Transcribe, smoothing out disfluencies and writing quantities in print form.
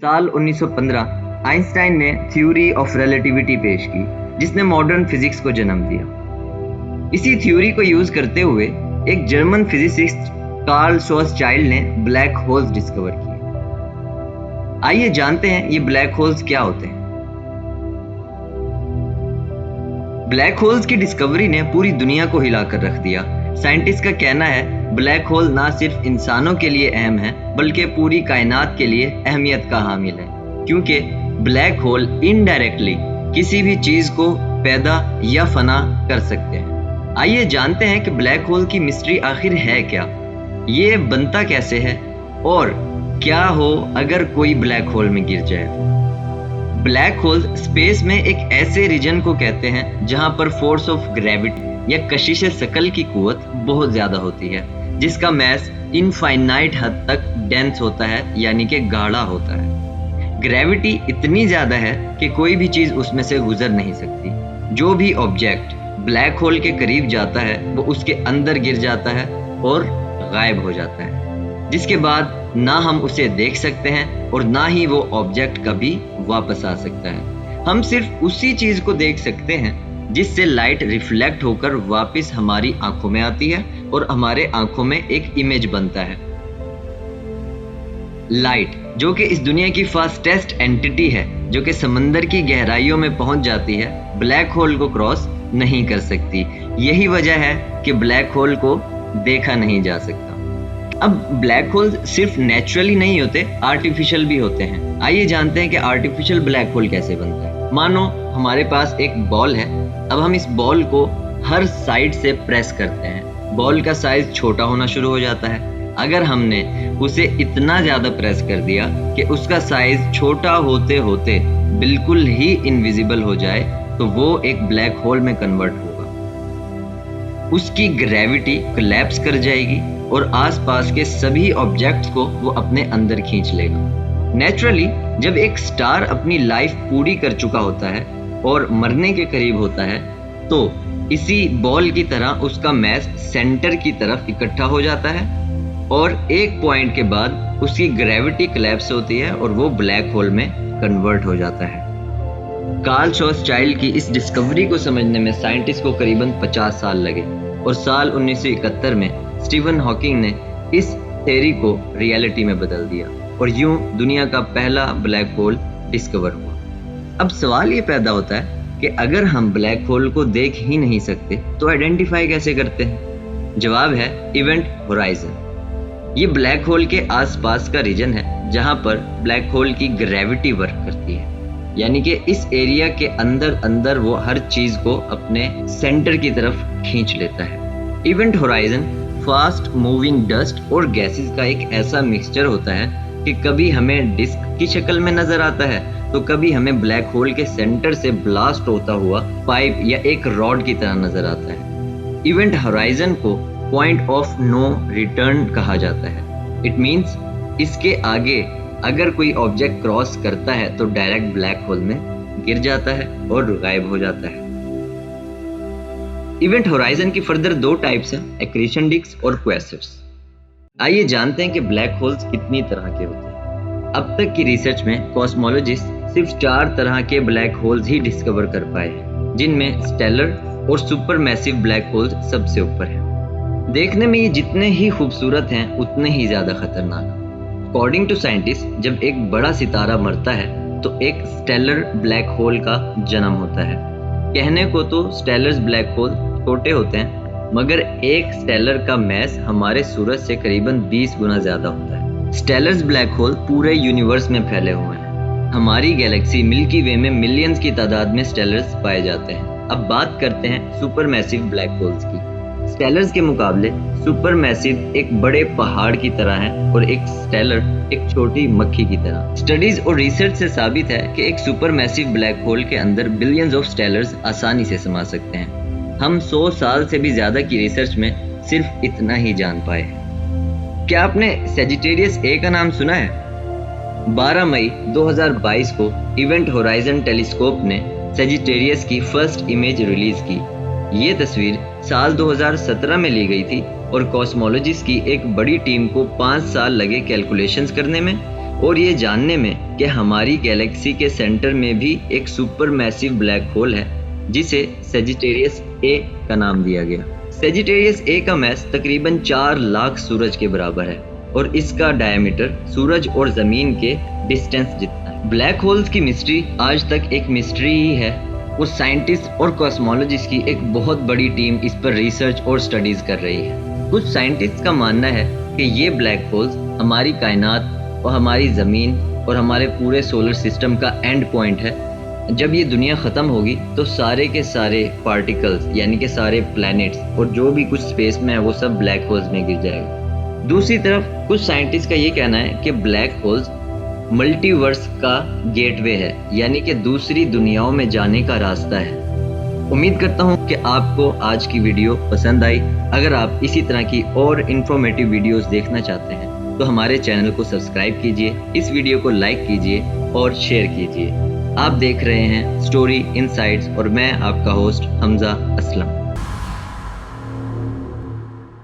साल 1915 आइंस्टाइन ने theory of relativity पेश की, जिसने मॉडर्न फिजिक्स को जन्म दिया। इसी थ्योरी को यूज करते हुए एक जर्मन फिजिसिस्ट कार्ल श्वार्ज़चाइल्ड ने ब्लैक होल्स डिस्कवर किए। आइए जानते हैं ये ब्लैक होल्स क्या होते हैं। ब्लैक होल्स की डिस्कवरी ने पूरी दुनिया को हिलाकर रख दिया। साइंटिस्ट का कहना है ब्लैक होल ना सिर्फ इंसानों के लिए अहम है बल्कि पूरी कायनात के लिए अहमियत का हामिल है, क्योंकि ब्लैक होल इनडायरेक्टली किसी भी चीज को पैदा या फना कर सकते हैं। आइए जानते हैं कि ब्लैक होल की मिस्ट्री आखिर है क्या, ये बनता कैसे है और क्या हो अगर कोई ब्लैक होल में गिर जाए तो। ब्लैक होल स्पेस में एक ऐसे रीजन को कहते हैं जहां पर फोर्स ऑफ ग्रेविटी या कशिश शकल की कुवत बहुत ज्यादा होती है, जिसका मैस इनफाइनाइट हद तक डेंस होता है, यानी कि गाढ़ा होता है। ग्रेविटी इतनी ज्यादा है कि कोई भी चीज उसमें से गुजर नहीं सकती। जो भी ऑब्जेक्ट ब्लैक होल के करीब जाता है वो उसके अंदर गिर जाता है और गायब हो जाता है, जिसके बाद ना हम उसे देख सकते हैं और ना ही वो ऑब्जेक्ट कभी वापस आ सकता है। हम सिर्फ उसी चीज को देख सकते हैं जिससे लाइट रिफ्लेक्ट होकर वापस हमारी आंखों में आती है और हमारे आंखों में एक इमेज बनता है। लाइट, जो कि इस दुनिया की फास्टेस्ट एंटिटी है, जो कि समंदर की गहराइयों में पहुंच जाती है, ब्लैक होल को क्रॉस नहीं कर सकती। यही वजह है कि ब्लैक होल को देखा नहीं जा सकता। अब ब्लैक होल सिर्फ नेचुरली नहीं होते, आर्टिफिशियल भी होते हैं। आइए जानते हैं कि आर्टिफिशियल ब्लैक होल कैसे बनता है। मानो हमारे पास एक बॉल है, अब हम इस बॉल को हर साइड से प्रेस करते हैं। बॉल का साइज छोटा होना शुरू हो जाता है। अगर हमने उसे इतना ज्यादा प्रेस कर दिया कि उसका साइज छोटा होते होते बिल्कुल ही इनविजिबल हो जाए तो वो एक ब्लैक होल में कन्वर्ट होगा। उसकी ग्रेविटी कोलैप्स कर जाएगी और आसपास के सभी ऑब्जेक्ट्स को वो अपने अंदर खींच लेगा। नेचुरली जब एक स्टार अपनी लाइफ पूरी कर चुका होता है और मरने के करीब होता है तो इसी बॉल की तरह उसका मैस सेंटर की तरफ इकट्ठा हो जाता है और एक पॉइंट के बाद उसकी ग्रेविटी कोलैप्स होती है और वो ब्लैक होल में कन्वर्ट हो जाता है। कार्ल श्वार्ज़चाइल्ड की इस डिस्कवरी को समझने में साइंटिस्ट को करीबन 50 साल लगे और साल 1971 में स्टीफन हॉकिंग ने इस थ्योरी को रियलिटी में बदल दिया और यूं दुनिया का पहला ब्लैक होल डिस्कवर हुआ। अब सवाल ये पैदा होता है कि अगर हम ब्लैक होल को देख ही नहीं सकते तो आइडेंटिफाई कैसे करते हैं? जवाब है इवेंट होराइजन। ये ब्लैक होल के आसपास का रीजन है जहां पर ब्लैक होल की ग्रेविटी वर्क करती है, यानी कि इस एरिया के अंदर अंदर वो हर चीज को अपने सेंटर की तरफ खींच लेता है। Event horizon fast moving dust और गैसेस का एक ऐसा मिक्सचर होता है कि कभी हमें डिस्क की शक्ल में नजर आता है तो कभी हमें ब्लैक होल के सेंटर से ब्लास्ट होता हुआ पाइप या एक रॉड की तरह नजर आता है। इवेंट होराइजन को पॉइंट ऑफ नो रिटर्न कहा जाता है। इट मींस इसके आगे अगर कोई ऑब्जेक्ट क्रॉस करता है तो डायरेक्ट ब्लैक होल में गिर जाता है और गायब हो जाता है। इवेंट होराइजन की फर्दर दो टाइप्स हैं, एक्रीशन डिस्क और क्वेसर्स। आइए जानते हैं कि ब्लैक होल्स कितनी तरह के होते हैं। अब तक की रिसर्च में कॉस्मोलॉजिस्ट सिर्फ 4 तरह के ब्लैक होल्स ही डिस्कवर कर पाए हैं, जिनमें स्टेलर और सुपरमैसिव ब्लैक होल्स सबसे ऊपर हैं। देखने में ये जितने ही खूबसूरत हैं उतने ही ज्यादा खतरनाक। अकॉर्डिंग टू साइंटिस्ट, जब एक बड़ा सितारा मरता है तो एक स्टेलर ब्लैक होल का जन्म होता है। कहने को तो स्टेलर्स ब्लैक होल छोटे होते हैं, मगर एक स्टेलर का मैस हमारे सूरज से करीबन 20 गुना ज्यादा होता है। स्टेलर्स ब्लैक होल पूरे यूनिवर्स में फैले हुए हैं। हमारी गैलेक्सी मिल्की वे में मिलियंस की तादाद में स्टेलर्स पाए जाते हैं। अब बात करते हैं सुपरमैसिव ब्लैक होल्स की। स्टेलर्स के मुकाबले सुपरमैसिव एक बड़े पहाड़ की तरह है और एक स्टेलर एक छोटी मक्खी की तरह। स्टडीज और रिसर्च से साबित है कि एक सुपरमैसिव ब्लैक होल के अंदर बिलियंस ऑफ स्टेलर्स आसानी से समा सकते हैं। हम 100 साल से भी ज्यादा की रिसर्च में सिर्फ इतना ही जान पाए। क्या आपने सेजिटेरियस ए का नाम सुना है? 12 मई 2022 को इवेंट होराइजन टेलीस्कोप ने सेजिटेरियस की फर्स्ट इमेज रिलीज की। ये तस्वीर साल 2017 में ली गई थी और कॉस्मोलॉजिस्ट की एक बड़ी टीम को 5 साल लगे कैलकुलेशंस करने में और ये जानने में कि हमारी गैलेक्सी के सेंटर में भी एक सुपर मैसिव ब्लैक होल है जिसे सेजिटेरियस ए का नाम दिया गया। सेजिटेरियस ए का मैस तकरीबन 4 लाख सूरज के बराबर है और इसका डायमीटर सूरज और जमीन के डिस्टेंस जितना है। ब्लैक होल्स की मिस्ट्री आज तक एक मिस्ट्री ही है और साइंटिस्ट और कॉस्मोलॉजिस्ट की एक बहुत बड़ी टीम इस पर रिसर्च और स्टडीज कर रही है। कुछ साइंटिस्ट का मानना है कि ये ब्लैक होल्स हमारी कायनात और हमारी ज़मीन और हमारे पूरे सोलर सिस्टम का एंड पॉइंट है। जब ये दुनिया ख़त्म होगी तो सारे के सारे पार्टिकल्स यानी कि सारे प्लैनेट्स और जो भी कुछ स्पेस में है वो सब ब्लैक होल्स में गिर जाएगा। दूसरी तरफ कुछ साइंटिस्ट का ये कहना है कि ब्लैक होल्स मल्टीवर्स का गेटवे है, यानी कि दूसरी दुनियाओं में जाने का रास्ता है। उम्मीद करता हूँ कि आपको आज की वीडियो पसंद आई। अगर आप इसी तरह की और इन्फॉर्मेटिव वीडियोस देखना चाहते हैं तो हमारे चैनल को सब्सक्राइब कीजिए, इस वीडियो को लाइक कीजिए और शेयर कीजिए। आप देख रहे हैं स्टोरी इनसाइट्स और मैं आपका होस्ट हमजा असलम।